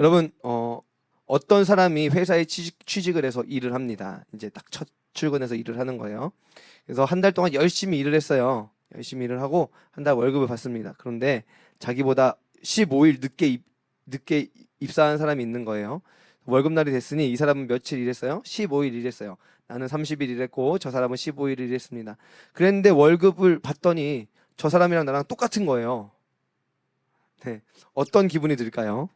여러분 어떤 사람이 회사에 취직을 해서 일을 합니다. 이제 딱 첫 출근해서 일을 하는 거예요. 그래서 한 달 동안 열심히 일을 했어요. 열심히 일을 하고 한 달 월급을 받습니다. 그런데 자기보다 15일 늦게 입사한 사람이 있는 거예요. 월급날이 됐으니 이 사람은 며칠 일했어요? 15일 일했어요. 나는 30일 일했고 저 사람은 15일 일했습니다. 그랬는데 월급을 받더니 저 사람이랑 나랑 똑같은 거예요. 네. 어떤 기분이 들까요?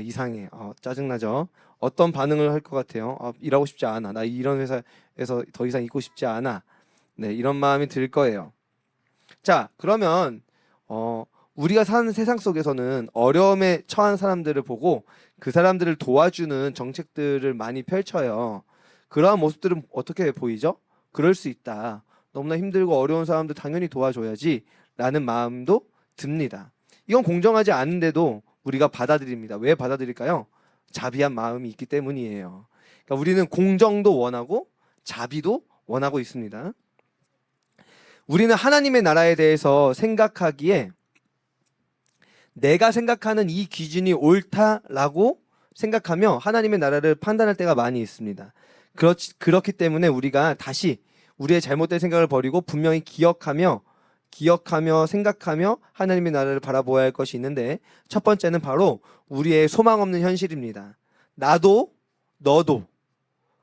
이상해. 짜증나죠? 어떤 반응을 할 것 같아요? 일하고 싶지 않아. 나 이런 회사에서 더 이상 있고 싶지 않아. 네, 이런 마음이 들 거예요. 자, 그러면 우리가 사는 세상 속에서는 어려움에 처한 사람들을 보고 그 사람들을 도와주는 정책들을 많이 펼쳐요. 그러한 모습들은 어떻게 보이죠? 그럴 수 있다. 너무나 힘들고 어려운 사람들 당연히 도와줘야지 라는 마음도 듭니다. 이건 공정하지 않은데도 우리가 받아들입니다. 왜 받아들일까요? 자비한 마음이 있기 때문이에요. 그러니까 우리는 공정도 원하고 자비도 원하고 있습니다. 우리는 하나님의 나라에 대해서 생각하기에 내가 생각하는 이 기준이 옳다라고 생각하며 하나님의 나라를 판단할 때가 많이 있습니다. 그렇기 때문에 우리가 다시 우리의 잘못된 생각을 버리고 분명히 기억하며 생각하며 하나님의 나라를 바라보아야 할 것이 있는데, 첫 번째는 바로 우리의 소망 없는 현실입니다. 나도 너도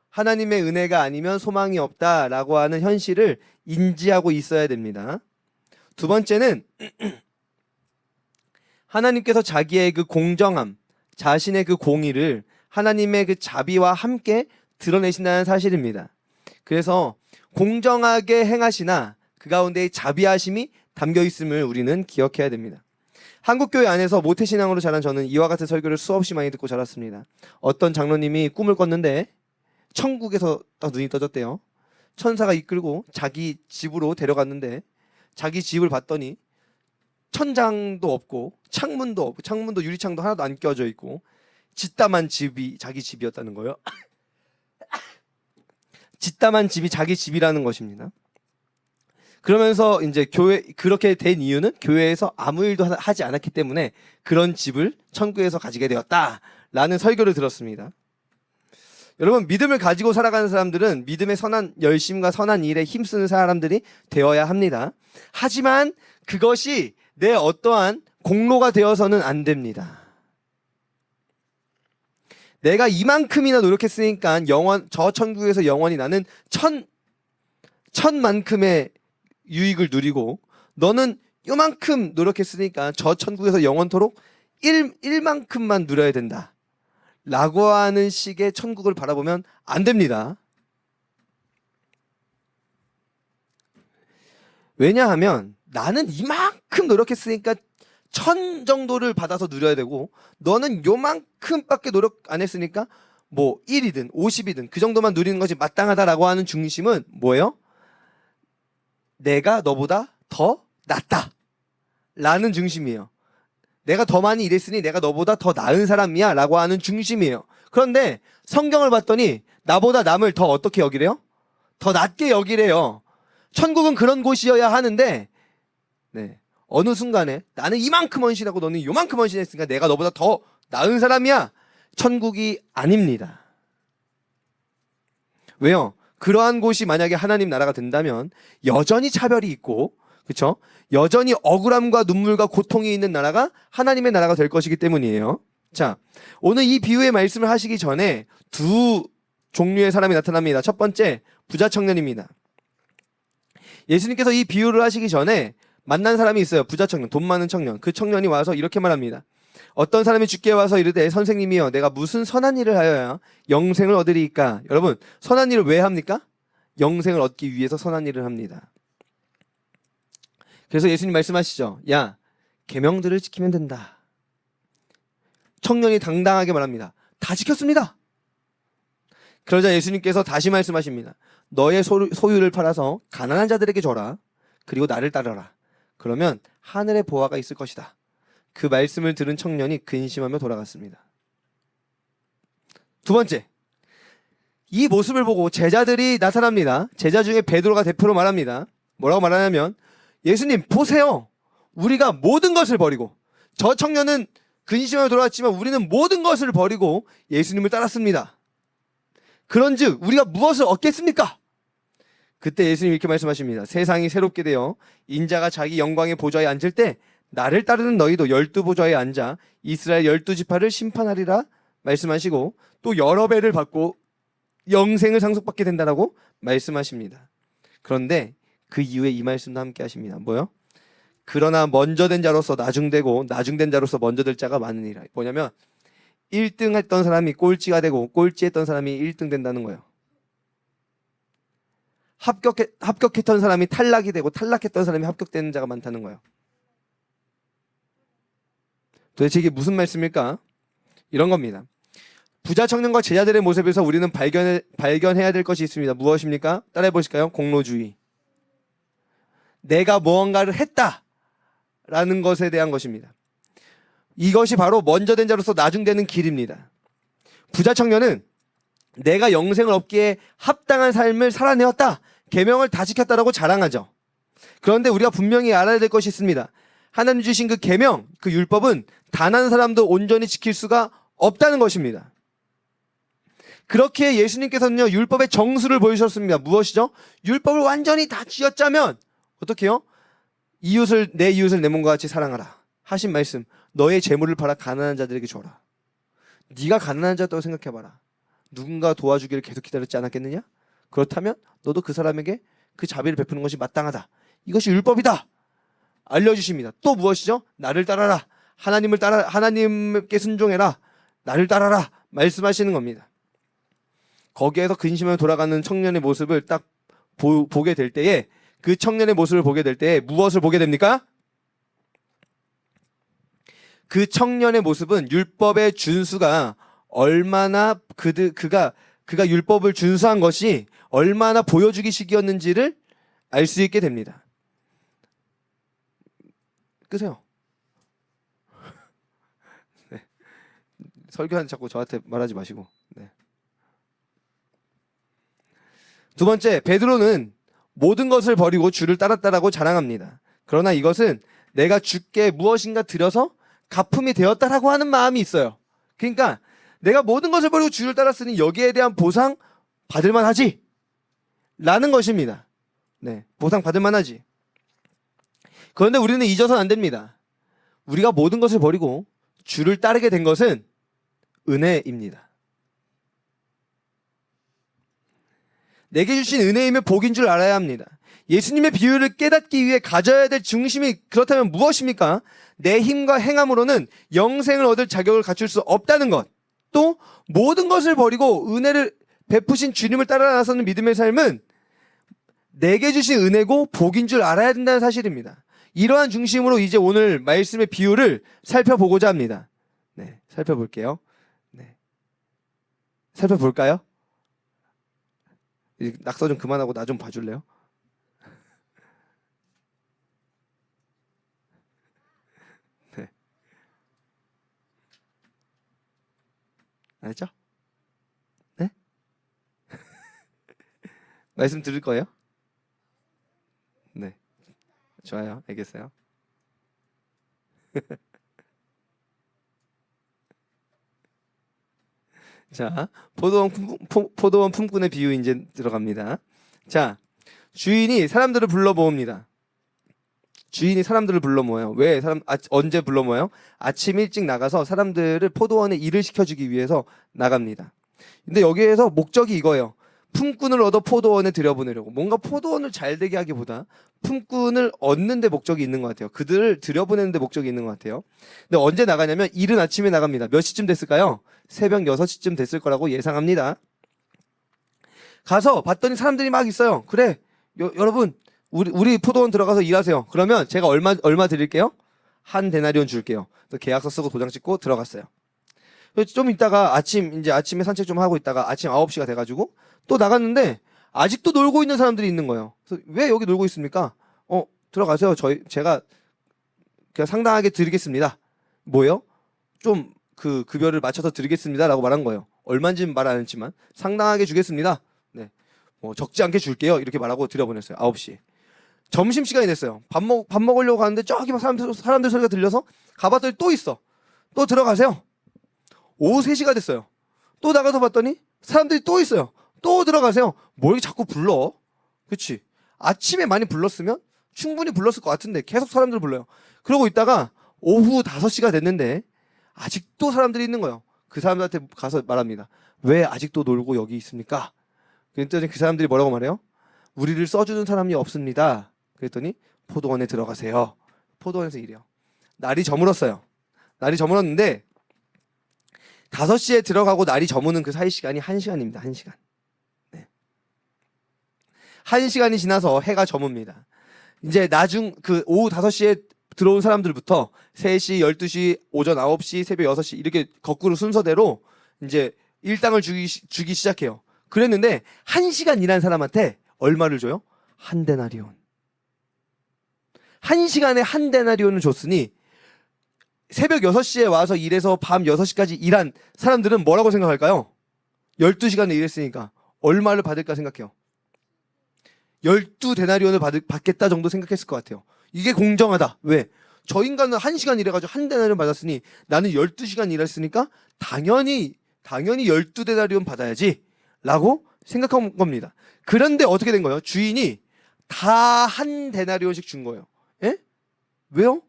하나님의 은혜가 아니면 소망이 없다라고 하는 현실을 인지하고 있어야 됩니다. 두 번째는 하나님께서 자기의 그 공정함, 자신의 그 공의를 하나님의 그 자비와 함께 드러내신다는 사실입니다. 그래서 공정하게 행하시나 그 가운데 자비하심이 담겨 있음을 우리는 기억해야 됩니다. 한국교회 안에서 모태신앙으로 자란 저는 이와 같은 설교를 수없이 많이 듣고 자랐습니다. 어떤 장로님이 꿈을 꿨는데 천국에서 딱 눈이 떠졌대요. 천사가 이끌고 자기 집으로 데려갔는데 자기 집을 봤더니 천장도 없고 창문도 유리창도 하나도 안 껴져 있고 짓담한 집이 자기 집이었다는 거예요. 짓담한 집이 자기 집이라는 것입니다. 그러면서 이제 그렇게 된 이유는 교회에서 아무 일도 하지 않았기 때문에 그런 집을 천국에서 가지게 되었다라는 설교를 들었습니다. 여러분, 믿음을 가지고 살아가는 사람들은 믿음의 선한 열심과 선한 일에 힘쓰는 사람들이 되어야 합니다. 하지만 그것이 내 어떠한 공로가 되어서는 안 됩니다. 내가 이만큼이나 노력했으니까 저 천국에서 영원히 나는 천만큼의 유익을 누리고, 너는 요만큼 노력했으니까 저 천국에서 영원토록 1만큼만 누려야 된다 라고 하는 식의 천국을 바라보면 안 됩니다. 왜냐하면 나는 이만큼 노력했으니까 1000 정도를 받아서 누려야 되고, 너는 요만큼밖에 노력 안 했으니까 뭐 1이든 50이든 그 정도만 누리는 것이 마땅하다라고 하는 중심은 뭐예요? 내가 너보다 더 낫다 라는 중심이에요. 내가 더 많이 일했으니 내가 너보다 더 나은 사람이야 라고 하는 중심이에요. 그런데 성경을 봤더니 나보다 남을 더 어떻게 여기래요? 더 낮게 여기래요. 천국은 그런 곳이어야 하는데, 네, 어느 순간에 나는 이만큼 헌신하고 너는 요만큼 헌신했으니까 내가 너보다 더 나은 사람이야. 천국이 아닙니다. 왜요? 그러한 곳이 만약에 하나님 나라가 된다면 여전히 차별이 있고, 그렇죠? 여전히 억울함과 눈물과 고통이 있는 나라가 하나님의 나라가 될 것이기 때문이에요. 자, 오늘 이 비유의 말씀을 하시기 전에 두 종류의 사람이 나타납니다. 첫 번째, 부자 청년입니다. 예수님께서 이 비유를 하시기 전에 만난 사람이 있어요. 부자 청년, 돈 많은 청년. 그 청년이 와서 이렇게 말합니다. 어떤 사람이 주께 와서 이르되, 선생님이여, 내가 무슨 선한 일을 하여야 영생을 얻으리이까? 여러분, 선한 일을 왜 합니까? 영생을 얻기 위해서 선한 일을 합니다. 그래서 예수님 말씀하시죠. 야, 계명들을 지키면 된다. 청년이 당당하게 말합니다. 다 지켰습니다. 그러자 예수님께서 다시 말씀하십니다. 너의 소유를 팔아서 가난한 자들에게 줘라. 그리고 나를 따르라. 그러면 하늘의 보화가 있을 것이다. 그 말씀을 들은 청년이 근심하며 돌아갔습니다. 두 번째, 이 모습을 보고 제자들이 나타납니다. 제자 중에 베드로가 대표로 말합니다. 뭐라고 말하냐면, 예수님 보세요. 우리가 모든 것을 버리고, 저 청년은 근심하며 돌아왔지만 우리는 모든 것을 버리고 예수님을 따랐습니다. 그런즉 우리가 무엇을 얻겠습니까? 그때 예수님이 이렇게 말씀하십니다. 세상이 새롭게 되어 인자가 자기 영광의 보좌에 앉을 때 나를 따르는 너희도 12보좌에 앉아 이스라엘 12지파를 심판하리라 말씀하시고 또 여러 배를 받고 영생을 상속받게 된다라고 말씀하십니다. 그런데 그 이후에 이 말씀도 함께 하십니다. 뭐요? 그러나 먼저 된 자로서 나중되고 나중된 자로서 먼저 될 자가 많으니라. 뭐냐면 1등 했던 사람이 꼴찌가 되고 꼴찌 했던 사람이 1등 된다는 거예요. 합격했던 사람이 탈락이 되고 탈락했던 사람이 합격되는 자가 많다는 거예요. 도대체 이게 무슨 말씀일까? 이런 겁니다. 부자 청년과 제자들의 모습에서 우리는 발견해야 될 것이 있습니다. 무엇입니까? 따라해 보실까요? 공로주의. 내가 무언가를 했다라는 것에 대한 것입니다. 이것이 바로 먼저 된 자로서 나중되는 길입니다. 부자 청년은 내가 영생을 얻기에 합당한 삶을 살아내었다. 계명을 다 지켰다라고 자랑하죠. 그런데 우리가 분명히 알아야 될 것이 있습니다. 하나님 주신 그 계명, 그 율법은 단 한 사람도 온전히 지킬 수가 없다는 것입니다. 그렇게 예수님께서는요, 율법의 정수를 보여주셨습니다. 무엇이죠? 율법을 완전히 다 쥐어짜면 어떻게 해요? 내 이웃을 내 몸과 같이 사랑하라 하신 말씀. 너의 재물을 팔아 가난한 자들에게 줘라. 네가 가난한 자다고 생각해봐라. 누군가 도와주기를 계속 기다렸지 않았겠느냐? 그렇다면 너도 그 사람에게 그 자비를 베푸는 것이 마땅하다. 이것이 율법이다. 알려주십니다. 또 무엇이죠? 나를 따라라. 하나님께 순종해라. 나를 따라라. 말씀하시는 겁니다. 거기에서 근심하며 돌아가는 청년의 모습을 딱 보게 될 때에, 그 청년의 모습을 보게 될 때에 무엇을 보게 됩니까? 그 청년의 모습은 율법의 준수가 얼마나 그가 율법을 준수한 것이 얼마나 보여주기식이었는지를 알 수 있게 됩니다. 끄세요. 네. 설교하는데 자꾸 저한테 말하지 마시고. 네. 두 번째, 베드로는 모든 것을 버리고 주를 따랐다라고 자랑합니다. 그러나 이것은 내가 주께 무엇인가 드려서 가품이 되었다라고 하는 마음이 있어요. 그러니까 내가 모든 것을 버리고 주를 따랐으니 여기에 대한 보상 받을 만하지 라는 것입니다. 네, 보상 받을 만하지. 그런데 우리는 잊어서는 안 됩니다. 우리가 모든 것을 버리고 주를 따르게 된 것은 은혜입니다. 내게 주신 은혜이며 복인 줄 알아야 합니다. 예수님의 비유를 깨닫기 위해 가져야 될 중심이 그렇다면 무엇입니까? 내 힘과 행함으로는 영생을 얻을 자격을 갖출 수 없다는 것. 또 모든 것을 버리고 은혜를 베푸신 주님을 따라 나서는 믿음의 삶은 내게 주신 은혜고 복인 줄 알아야 된다는 사실입니다. 이러한 중심으로 이제 오늘 말씀의 비유를 살펴보고자 합니다. 네, 살펴볼게요. 네. 살펴볼까요? 낙서 좀 그만하고 나 좀 봐줄래요? 네. 알죠? 네? 말씀 들을 거예요? 네. 좋아요. 알겠어요. 자, 포도원 품꾼의 비유 이제 들어갑니다. 자, 주인이 사람들을 불러 모읍니다. 주인이 사람들을 불러 모아요. 왜? 언제 불러 모아요? 아침 일찍 나가서 사람들을 포도원에 일을 시켜주기 위해서 나갑니다. 근데 여기에서 목적이 이거예요. 품꾼을 얻어 포도원에 들여보내려고. 뭔가 포도원을 잘 되게 하기보다 품꾼을 얻는 데 목적이 있는 것 같아요. 그들을 들여보내는 데 목적이 있는 것 같아요. 근데 언제 나가냐면 이른 아침에 나갑니다. 몇 시쯤 됐을까요? 새벽 6시쯤 됐을 거라고 예상합니다. 가서 봤더니 사람들이 막 있어요. 그래, 여러분 우리 포도원 들어가서 일하세요. 그러면 제가 얼마 드릴게요? 한 데나리온 줄게요. 계약서 쓰고 도장 찍고 들어갔어요. 좀 있다가 아침에 산책 좀 하고 있다가 아침 9시가 돼가지고 또 나갔는데 아직도 놀고 있는 사람들이 있는 거예요. 그래서 왜 여기 놀고 있습니까? 들어가세요. 제가 그냥 상당하게 드리겠습니다. 뭐예요? 좀 그 급여를 맞춰서 드리겠습니다라고 말한 거예요. 얼마인지는 말 안 했지만 상당하게 주겠습니다. 네, 뭐 적지 않게 줄게요. 이렇게 말하고 들여보냈어요. 9시. 점심시간이 됐어요. 밥 먹으려고 가는데 저기 막 사람들 소리가 들려서 가봤더니 또 있어. 또 들어가세요. 오후 3시가 됐어요. 또 나가서 봤더니 사람들이 또 있어요. 또 들어가세요. 뭘 자꾸 불러? 그치? 아침에 많이 불렀으면 충분히 불렀을 것 같은데 계속 사람들 불러요. 그러고 있다가 오후 5시가 됐는데 아직도 사람들이 있는 거예요. 그 사람들한테 가서 말합니다. 왜 아직도 놀고 여기 있습니까? 그랬더니 그 사람들이 뭐라고 말해요? 우리를 써주는 사람이 없습니다. 그랬더니 포도원에 들어가세요. 포도원에서 일해요. 날이 저물었어요. 날이 저물었는데 5시에 들어가고 날이 저무는 그 사이 시간이 1시간입니다. 1시간. 네. 1시간이 지나서 해가 저뭅니다. 이제 그 오후 5시에 들어온 사람들부터 3시, 12시, 오전 9시, 새벽 6시 이렇게 거꾸로 순서대로 이제 일당을 주기 시작해요. 그랬는데 1시간 일한 사람한테 얼마를 줘요? 1데나리온. 1시간에 1데나리온을 줬으니 새벽 6시에 와서 일해서 밤 6시까지 일한 사람들은 뭐라고 생각할까요? 12시간을 일했으니까 얼마를 받을까 생각해요. 12데나리온을 받겠다 정도 생각했을 것 같아요. 이게 공정하다. 왜? 저 인간은 1시간 일해가지고 1데나리온 받았으니 나는 12시간 일했으니까 당연히 12데나리온 받아야지 라고 생각한 겁니다. 그런데 어떻게 된 거예요? 주인이 다 1데나리온씩 준 거예요. 예? 왜요?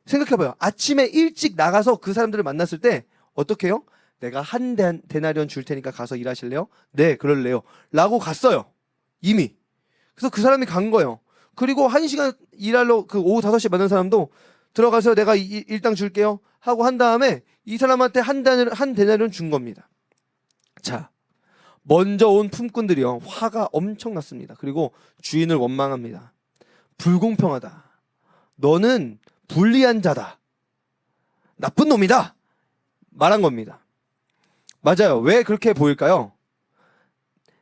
생각해봐요. 아침에 일찍 나가서 그 사람들을 만났을 때 어떻게 해요? 내가 1데나리온 줄 테니까 가서 일하실래요? 네, 그럴래요. 라고 갔어요. 이미. 그래서 그 사람이 간 거예요. 그리고 1시간 일하러 그 오후 5시에 만난 사람도 들어가서 내가 일당 줄게요 하고 한 다음에 이 사람한테 1데나리온 준 겁니다. 자, 먼저 온 품꾼들이요, 화가 엄청 났습니다. 그리고 주인을 원망합니다. 불공평하다. 너는 불리한 자다. 나쁜 놈이다. 말한 겁니다. 맞아요. 왜 그렇게 보일까요?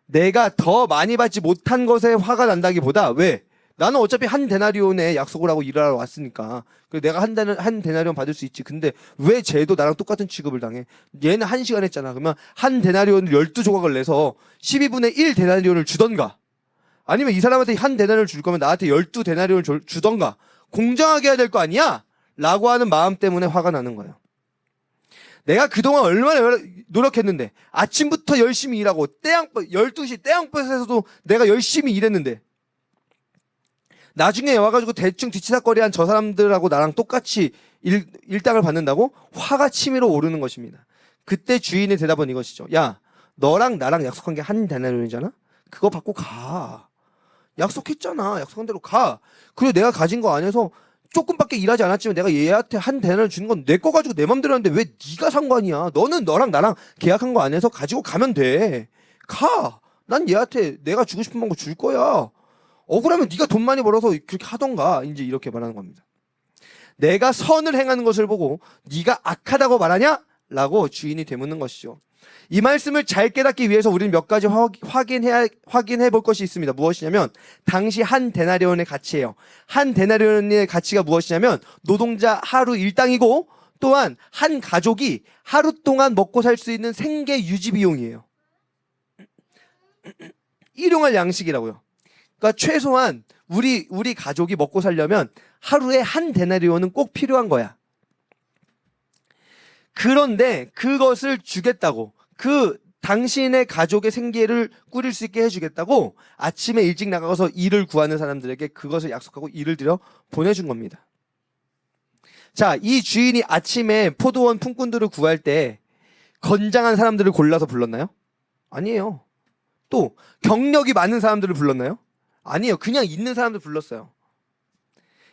내가 더 많이 받지 못한 것에 화가 난다기보다, 왜? 나는 어차피 1데나리온에 약속을 하고 일하러 왔으니까 내가 한 데나리온 받을 수 있지. 근데 왜 쟤도 나랑 똑같은 취급을 당해? 얘는 1시간 했잖아. 그러면 1데나리온을 12조각을 내서 12분의 1데나리온을 주던가, 아니면 이 사람한테 1데나리온을 줄 거면 나한테 12데나리온을 주던가 공정하게 해야 될 거 아니야? 라고 하는 마음 때문에 화가 나는 거예요. 내가 그동안 얼마나 노력했는데, 아침부터 열심히 일하고 12시 떼양볕에서도 내가 열심히 일했는데 나중에 와가지고 대충 뒤치다거리한 저 사람들하고 나랑 똑같이 일당을 받는다고 화가 치밀어 오르는 것입니다. 그때 주인의 대답은 이것이죠. 야, 너랑 나랑 약속한 게 1데나리온이잖아? 그거 받고 가. 약속했잖아. 약속한 대로 가. 그리고 내가 가진 거 안에서 조금밖에 일하지 않았지만 내가 얘한테 1데나리온 주는 건 내 거 가지고 내 맘대로 하는데 왜 네가 상관이야? 너는 너랑 나랑 계약한 거 안에서 가지고 가면 돼. 가. 난 얘한테 내가 주고 싶은 거 줄 거야. 억울하면 네가 돈 많이 벌어서 그렇게 하던가. 이제 이렇게 말하는 겁니다. 내가 선을 행하는 것을 보고 네가 악하다고 말하냐? 라고 주인이 되묻는 것이죠. 이 말씀을 잘 깨닫기 위해서 우리는 몇 가지 확인해 볼 것이 있습니다. 무엇이냐면 당시 1데나리온의 가치예요. 1데나리온의 가치가 무엇이냐면 노동자 하루 일당이고, 또한 한 가족이 하루 동안 먹고 살 수 있는 생계 유지 비용이에요. 일용할 양식이라고요. 그러니까 최소한 우리 가족이 먹고 살려면 하루에 1데나리온은 꼭 필요한 거야. 그런데 그것을 주겠다고, 그 당신의 가족의 생계를 꾸릴 수 있게 해주겠다고 아침에 일찍 나가서 일을 구하는 사람들에게 그것을 약속하고 일을 들여 보내준 겁니다. 자, 이 주인이 아침에 포도원 품꾼들을 구할 때 건장한 사람들을 골라서 불렀나요? 아니에요. 또 경력이 많은 사람들을 불렀나요? 아니에요. 그냥 있는 사람들 불렀어요.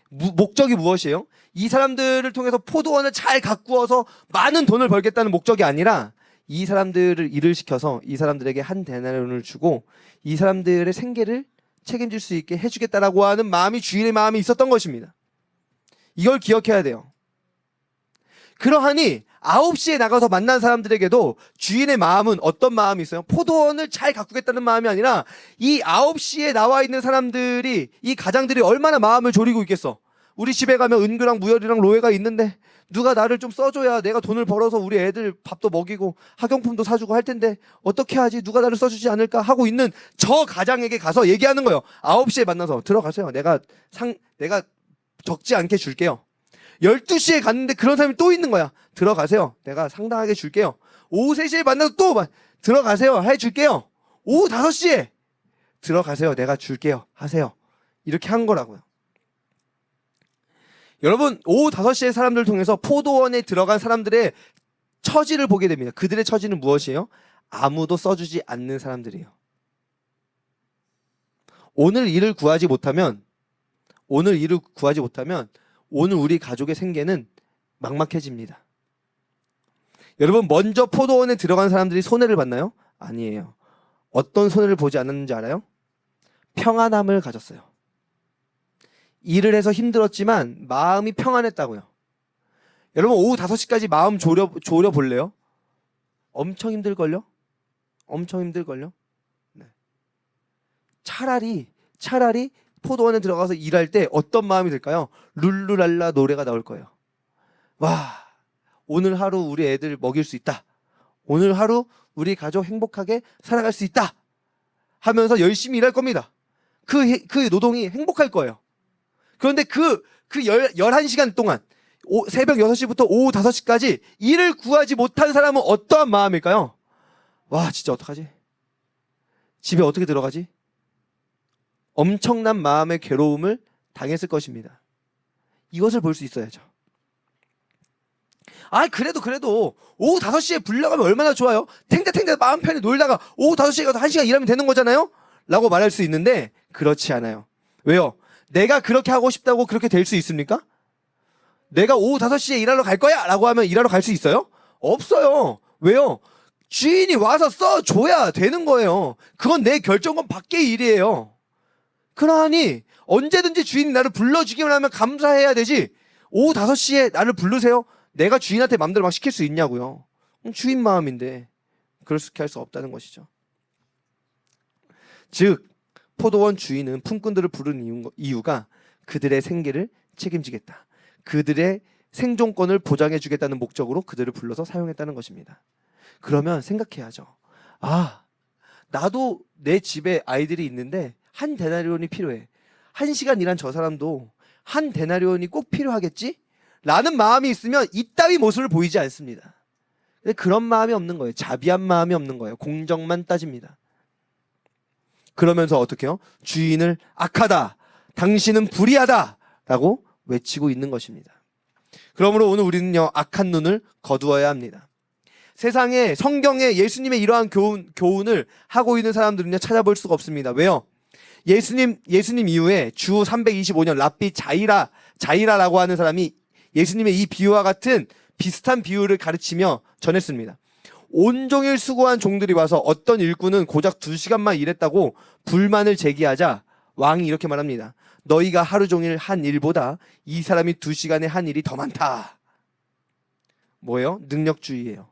목적이 무엇이에요? 이 사람들을 통해서 포도원을 잘 가꾸어서 많은 돈을 벌겠다는 목적이 아니라 이 사람들을 일을 시켜서 이 사람들에게 1데나리온을 주고 이 사람들의 생계를 책임질 수 있게 해주겠다라고 하는 마음이 주인의 마음이 있었던 것입니다. 이걸 기억해야 돼요. 그러하니 9시에 나가서 만난 사람들에게도 주인의 마음은 어떤 마음이 있어요? 포도원을 잘 가꾸겠다는 마음이 아니라 이 9시에 나와 있는 사람들이, 이 가장들이 얼마나 마음을 졸이고 있겠어. 우리 집에 가면 은규랑 무열이랑 로에가 있는데 누가 나를 좀 써줘야 내가 돈을 벌어서 우리 애들 밥도 먹이고 학용품도 사주고 할 텐데 어떻게 하지? 누가 나를 써주지 않을까? 하고 있는 저 가장에게 가서 얘기하는 거예요. 9시에 만나서 들어가세요. 내가 적지 않게 줄게요. 12시에 갔는데 그런 사람이 또 있는 거야. 들어가세요. 내가 상당하게 줄게요. 오후 3시에 만나서 또 들어가세요. 해줄게요. 오후 5시에 들어가세요. 내가 줄게요. 하세요. 이렇게 한 거라고요. 여러분, 오후 5시에 사람들을 통해서 포도원에 들어간 사람들의 처지를 보게 됩니다. 그들의 처지는 무엇이에요? 아무도 써주지 않는 사람들이에요. 오늘 일을 구하지 못하면 오늘 우리 가족의 생계는 막막해집니다. 여러분, 먼저 포도원에 들어간 사람들이 손해를 봤나요? 아니에요. 어떤 손해를 보지 않았는지 알아요? 평안함을 가졌어요. 일을 해서 힘들었지만 마음이 평안했다고요. 여러분, 오후 5시까지 마음 졸여 볼래요? 엄청 힘들걸요? 엄청 힘들걸요? 네. 차라리 포도원에 들어가서 일할 때 어떤 마음이 들까요? 룰루랄라 노래가 나올 거예요. 와, 오늘 하루 우리 애들 먹일 수 있다. 오늘 하루 우리 가족 행복하게 살아갈 수 있다. 하면서 열심히 일할 겁니다. 그 노동이 행복할 거예요. 그런데 그 11시간 동안 새벽 6시부터 오후 5시까지 일을 구하지 못한 사람은 어떠한 마음일까요? 와, 진짜 어떡하지? 집에 어떻게 들어가지? 엄청난 마음의 괴로움을 당했을 것입니다. 이것을 볼 수 있어야죠. 그래도 오후 5시에 불러가면 얼마나 좋아요? 탱자탱자 마음 편히 놀다가 오후 5시에 가서 1시간 일하면 되는 거잖아요? 라고 말할 수 있는데 그렇지 않아요. 왜요? 내가 그렇게 하고 싶다고 그렇게 될 수 있습니까? 내가 오후 5시에 일하러 갈 거야! 라고 하면 일하러 갈 수 있어요? 없어요. 왜요? 주인이 와서 써줘야 되는 거예요. 그건 내 결정권 밖의 일이에요. 그러니 언제든지 주인이 나를 불러주기만 하면 감사해야 되지, 오후 5시에 나를 부르세요? 내가 주인한테 마음대로 막 시킬 수 있냐고요. 주인 마음인데 그렇게 할 수 없다는 것이죠. 즉, 포도원 주인은 품꾼들을 부른 이유가 그들의 생계를 책임지겠다, 그들의 생존권을 보장해 주겠다는 목적으로 그들을 불러서 사용했다는 것입니다. 그러면 생각해야죠. 나도 내 집에 아이들이 있는데 한 데나리온이 필요해. 1시간 일한 저 사람도 한 데나리온이 꼭 필요하겠지? 라는 마음이 있으면 이따위 모습을 보이지 않습니다. 근데 그런 마음이 없는 거예요. 자비한 마음이 없는 거예요. 공정만 따집니다. 그러면서 어떻게 해요? 주인을 악하다, 당신은 불의하다 라고 외치고 있는 것입니다. 그러므로 오늘 우리는요, 악한 눈을 거두어야 합니다. 세상에, 성경에 예수님의 이러한 교훈을 하고 있는 사람들은요, 찾아볼 수가 없습니다. 왜요? 예수님 이후에 주 325년 랍비 자이라라고 하는 사람이 예수님의 이 비유와 같은 비슷한 비유를 가르치며 전했습니다. 온종일 수고한 종들이 와서 어떤 일꾼은 고작 2시간만 일했다고 불만을 제기하자 왕이 이렇게 말합니다. 너희가 하루 종일 한 일보다 이 사람이 2시간에 한 일이 더 많다. 뭐예요? 능력주의예요.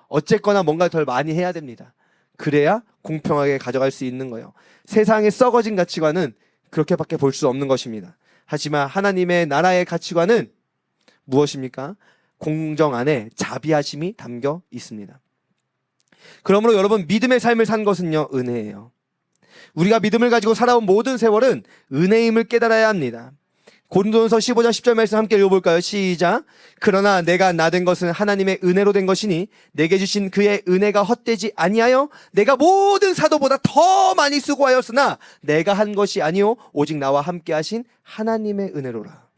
어쨌거나 뭔가 덜 많이 해야 됩니다. 그래야 공평하게 가져갈 수 있는 거예요. 세상의 썩어진 가치관은 그렇게밖에 볼 수 없는 것입니다. 하지만 하나님의 나라의 가치관은 무엇입니까? 공정 안에 자비하심이 담겨 있습니다. 그러므로 여러분, 믿음의 삶을 산 것은요, 은혜예요. 우리가 믿음을 가지고 살아온 모든 세월은 은혜임을 깨달아야 합니다. 고린도전서 15장 10절 말씀 함께 읽어볼까요? 시작. 그러나 내가 나된 것은 하나님의 은혜로 된 것이니 내게 주신 그의 은혜가 헛되지 아니하여 내가 모든 사도보다 더 많이 수고하였으나 내가 한 것이 아니요 오직 나와 함께 하신 하나님의 은혜로라.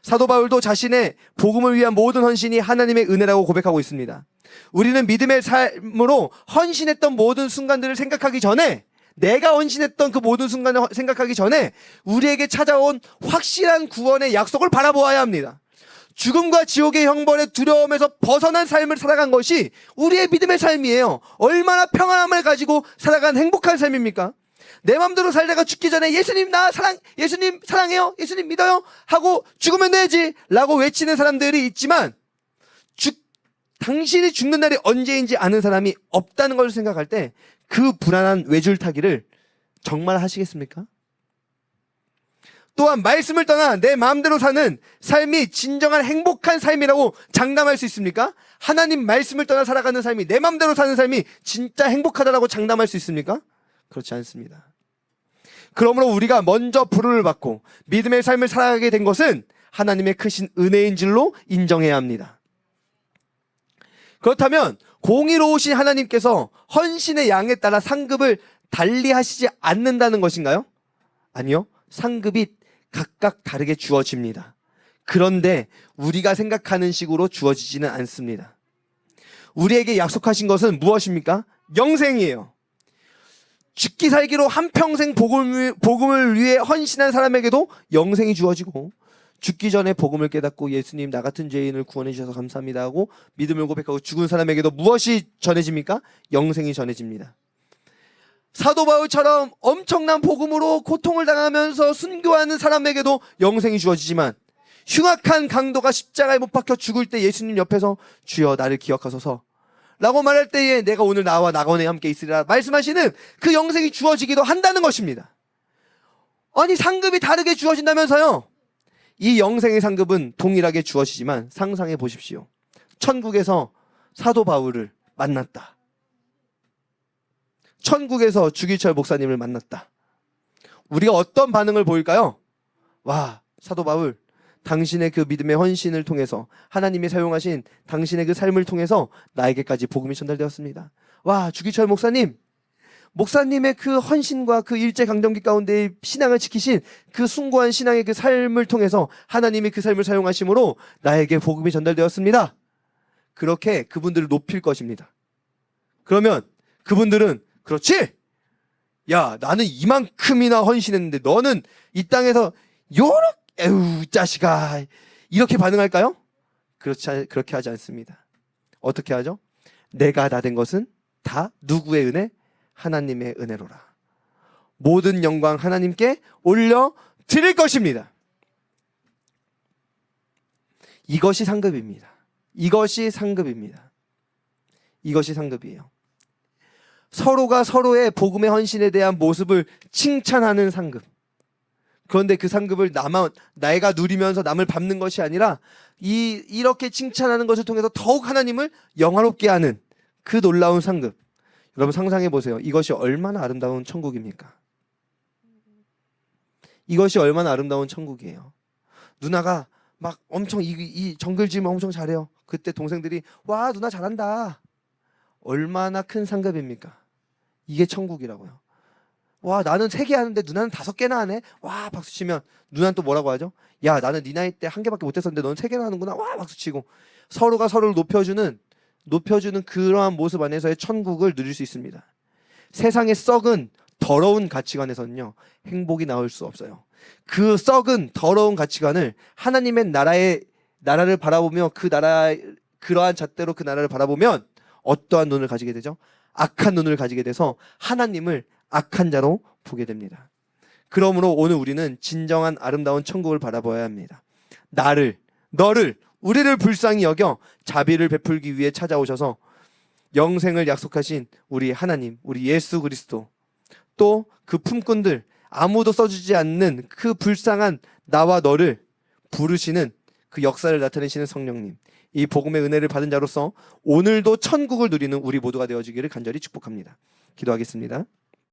사도 바울도 자신의 복음을 위한 모든 헌신이 하나님의 은혜라고 고백하고 있습니다. 우리는 믿음의 삶으로 헌신했던 모든 순간들을 생각하기 전에, 내가 헌신했던 그 모든 순간을 생각하기 전에 우리에게 찾아온 확실한 구원의 약속을 바라보아야 합니다. 죽음과 지옥의 형벌의 두려움에서 벗어난 삶을 살아간 것이 우리의 믿음의 삶이에요. 얼마나 평안함을 가지고 살아간 행복한 삶입니까? 내 맘대로 살다가 죽기 전에 예수님 예수님 사랑해요, 예수님 믿어요 하고 죽으면 되지 라고 외치는 사람들이 있지만, 당신이 죽는 날이 언제인지 아는 사람이 없다는 걸 생각할 때 그 불안한 외줄타기를 정말 하시겠습니까? 또한 말씀을 떠나 내 마음대로 사는 삶이 진정한 행복한 삶이라고 장담할 수 있습니까? 하나님 말씀을 떠나 살아가는 삶이, 내 마음대로 사는 삶이 진짜 행복하다라고 장담할 수 있습니까? 그렇지 않습니다. 그러므로 우리가 먼저 부름을 받고 믿음의 삶을 살아가게 된 것은 하나님의 크신 은혜인 줄로 인정해야 합니다. 그렇다면 공의로우신 하나님께서 헌신의 양에 따라 상급을 달리하시지 않는다는 것인가요? 아니요. 상급이 각각 다르게 주어집니다. 그런데 우리가 생각하는 식으로 주어지지는 않습니다. 우리에게 약속하신 것은 무엇입니까? 영생이에요. 죽기 살기로 한평생 복음을 위해 헌신한 사람에게도 영생이 주어지고, 죽기 전에 복음을 깨닫고 예수님 나 같은 죄인을 구원해 주셔서 감사합니다 하고 믿음을 고백하고 죽은 사람에게도 무엇이 전해집니까? 영생이 전해집니다. 사도 바울처럼 엄청난 복음으로 고통을 당하면서 순교하는 사람에게도 영생이 주어지지만, 흉악한 강도가 십자가에 못 박혀 죽을 때 예수님 옆에서 주여 나를 기억하소서 라고 말할 때에 내가 오늘 나와 낙원에 함께 있으리라 말씀하시는 그 영생이 주어지기도 한다는 것입니다. 아니, 상급이 다르게 주어진다면서요. 이 영생의 상급은 동일하게 주어지지만 상상해 보십시오. 천국에서 사도 바울을 만났다. 천국에서 주기철 목사님을 만났다. 우리가 어떤 반응을 보일까요? 와, 사도 바울, 당신의 그 믿음의 헌신을 통해서 하나님이 사용하신 당신의 그 삶을 통해서 나에게까지 복음이 전달되었습니다. 와, 주기철 목사님, 목사님의 그 헌신과 그 일제강점기 가운데 신앙을 지키신 그 숭고한 신앙의 그 삶을 통해서 하나님이 그 삶을 사용하심으로 나에게 복음이 전달되었습니다. 그렇게 그분들을 높일 것입니다. 그러면 그분들은 그렇지? 야, 나는 이만큼이나 헌신했는데 너는 이 땅에서 요렇게, 에휴 자식아, 이렇게 반응할까요? 그렇게 하지 않습니다. 어떻게 하죠? 내가 다 된 것은 다 누구의 은혜? 하나님의 은혜로라. 모든 영광 하나님께 올려 드릴 것입니다. 이것이 상급입니다. 이것이 상급입니다. 이것이 상급이에요. 서로가 서로의 복음의 헌신에 대한 모습을 칭찬하는 상급. 그런데 그 상급을 내가 누리면서 남을 밟는 것이 아니라 이렇게 칭찬하는 것을 통해서 더욱 하나님을 영화롭게 하는 그 놀라운 상급. 여러분 상상해 보세요. 이것이 얼마나 아름다운 천국입니까? 이것이 얼마나 아름다운 천국이에요. 누나가 막 엄청 이 정글짐 엄청 잘해요. 그때 동생들이 와, 누나 잘한다. 얼마나 큰 상급입니까? 이게 천국이라고요. 와, 나는 3개 하는데 누나는 5개나 하네. 와, 박수 치면 누나는 또 뭐라고 하죠? 야, 나는 네 나이 때 1개밖에 못했었는데 너는 3개나 하는구나. 와, 박수 치고. 서로가 서로를 높여주는 그러한 모습 안에서의 천국을 누릴 수 있습니다. 세상의 썩은 더러운 가치관에서는요, 행복이 나올 수 없어요. 그 썩은 더러운 가치관을 하나님의 나라를 바라보며 그러한 잣대로 그 나라를 바라보면 어떠한 눈을 가지게 되죠? 악한 눈을 가지게 돼서 하나님을 악한 자로 보게 됩니다. 그러므로 오늘 우리는 진정한 아름다운 천국을 바라봐야 합니다. 너를, 우리를 불쌍히 여겨 자비를 베풀기 위해 찾아오셔서 영생을 약속하신 우리 하나님, 우리 예수 그리스도, 또 그 품꾼들, 아무도 써주지 않는 그 불쌍한 나와 너를 부르시는 그 역사를 나타내시는 성령님, 이 복음의 은혜를 받은 자로서 오늘도 천국을 누리는 우리 모두가 되어지기를 간절히 축복합니다. 기도하겠습니다.